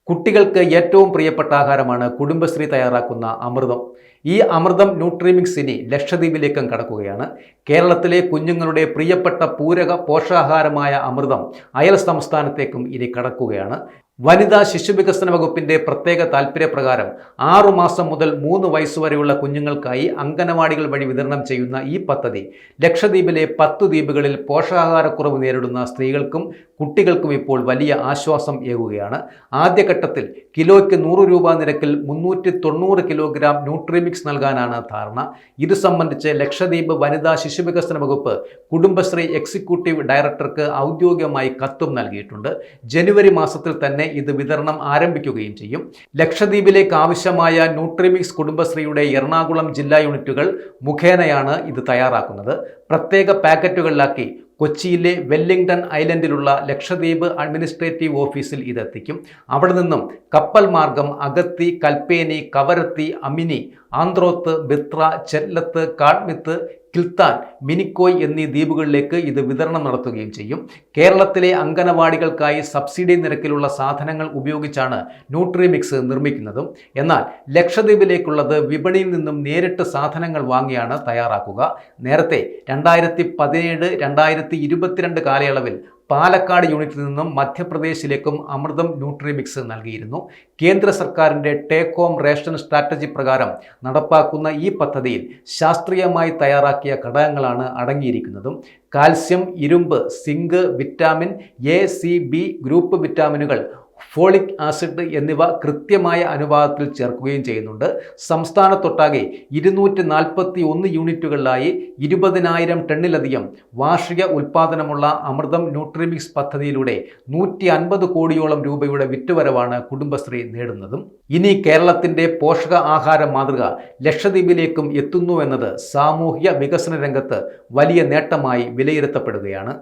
കുട്ടികൾക്ക് ഏറ്റവും പ്രിയപ്പെട്ട ആഹാരമാണ് കുടുംബശ്രീ തയ്യാറാക്കുന്ന അമൃതം. ഈ അമൃതം ന്യൂട്രിമിക്സ് ഇനി ലക്ഷദ്വീപിലേക്കും കടക്കുകയാണ്. കേരളത്തിലെ കുഞ്ഞുങ്ങളുടെ പ്രിയപ്പെട്ട പൂരക പോഷകാഹാരമായ അമൃതം അയൽ സംസ്ഥാനത്തേക്കും ഇനി കടക്കുകയാണ്. വനിതാ ശിശുവികസന വകുപ്പിന്റെ പ്രത്യേക താൽപര്യപ്രകാരം 6 മാസം മുതൽ 3 വയസ്സുവരെയുള്ള കുഞ്ഞുങ്ങൾക്കായി അംഗനവാടികൾ വഴി വിതരണം ചെയ്യുന്ന ഈ പദ്ധതി ലക്ഷദ്വീപിലെ 10 ദ്വീപുകളിൽ പോഷകാഹാരക്കുറവ് നേരിടുന്ന സ്ത്രീകൾക്കും കുട്ടികൾക്കും ഇപ്പോൾ വലിയ ആശ്വാസം ഏകുകയാണ്. ആദ്യഘട്ടത്തിൽ കിലോയ്ക്ക് 100 രൂപ നിരക്കിൽ 390 കിലോഗ്രാം ന്യൂട്രിമിക്സ് നൽകാനാണ് ധാരണ. ഇത് സംബന്ധിച്ച് ലക്ഷദ്വീപ് വനിതാ ശിശുവികസന വകുപ്പ് കുടുംബശ്രീ എക്സിക്യൂട്ടീവ് ഡയറക്ടർക്ക് ഔദ്യോഗികമായി കത്തും നൽകിയിട്ടുണ്ട്. ജനുവരി മാസത്തിൽ തന്നെ ഇത് വിതരണം ആരംഭിക്കുകയും ചെയ്യും. ലക്ഷദ്വീപിലേക്ക് ആവശ്യമായ ന്യൂട്രിമിക്സ് കുടുംബശ്രീയുടെ എറണാകുളം ജില്ലാ യൂണിറ്റുകൾ മുഖേനയാണ് ഇത് തയ്യാറാക്കുന്നത്. പ്രത്യേക പാക്കറ്റുകളിലാക്കി കൊച്ചിയിലെ വെല്ലിംഗ്ടൺ ഐലൻഡിലുള്ള ലക്ഷദ്വീപ് അഡ്മിനിസ്ട്രേറ്റീവ് ഓഫീസിൽ ഇതെത്തിക്കും. അവിടെ നിന്നും കപ്പൽ മാർഗം അഗത്തി, കൽപ്പേനി, കവരത്തി, അമിനി, ആന്ത്രോത്ത്, ബിത്ര, ചെല്ലത്ത്, കാഡ്മിത്ത്, കിൽത്താൻ, മിനിക്കോയ് എന്നീ ദ്വീപുകളിലേക്ക് ഇത് വിതരണം നടത്തുകയും ചെയ്യും. കേരളത്തിലെ അംഗനവാടികൾക്കായി സബ്സിഡി നിരക്കിലുള്ള സാധനങ്ങൾ ഉപയോഗിച്ചാണ് ന്യൂട്രിമിക്സ് നിർമ്മിക്കുന്നതും. എന്നാൽ ലക്ഷദ്വീപിലേക്കുള്ളത് വിപണിയിൽ നിന്നും നേരിട്ട് സാധനങ്ങൾ വാങ്ങിയാണ് തയ്യാറാക്കുക. നേരത്തെ 2017-2022 കാലയളവിൽ പാലക്കാട് യൂണിറ്റിൽ നിന്നും മധ്യപ്രദേശിലേക്കും അമൃതം ന്യൂട്രിമിക്സ് നൽകിയിരുന്നു. കേന്ദ്ര സർക്കാരിൻ്റെ ടേക്ക് ഹോം റേഷൻ സ്ട്രാറ്റജി പ്രകാരം നടപ്പാക്കുന്ന ഈ പദ്ധതിയിൽ ശാസ്ത്രീയമായി തയ്യാറാക്കിയ ഘടകങ്ങളാണ് അടങ്ങിയിരിക്കുന്നതും. കാൽസ്യം, ഇരുമ്പ്, zinc, vitamin A, C, B group വിറ്റാമിനുകൾ, ഫോളിക് ആസിഡ് എന്നിവ കൃത്യമായ അനുപാതത്തിൽ ചേർക്കുകയും ചെയ്യുന്നുണ്ട്. സംസ്ഥാനത്തൊട്ടാകെ 241 യൂണിറ്റുകളിലായി 20,000 ടണ്ണിലധികം വാർഷിക ഉൽപ്പാദനമുള്ള അമൃതം ന്യൂട്രിമിക്സ് പദ്ധതിയിലൂടെ 150 കോടിയോളം രൂപയുടെ വിറ്റുവരവാണ് കുടുംബശ്രീ നേടുന്നതും. ഇനി കേരളത്തിന്റെ പോഷക ആഹാര മാതൃക ലക്ഷദ്വീപിലേക്കും എത്തുന്നുവെന്നത് സാമൂഹ്യ വികസന രംഗത്ത് വലിയ നേട്ടമായി വിലയിരുത്തപ്പെടുകയാണ്.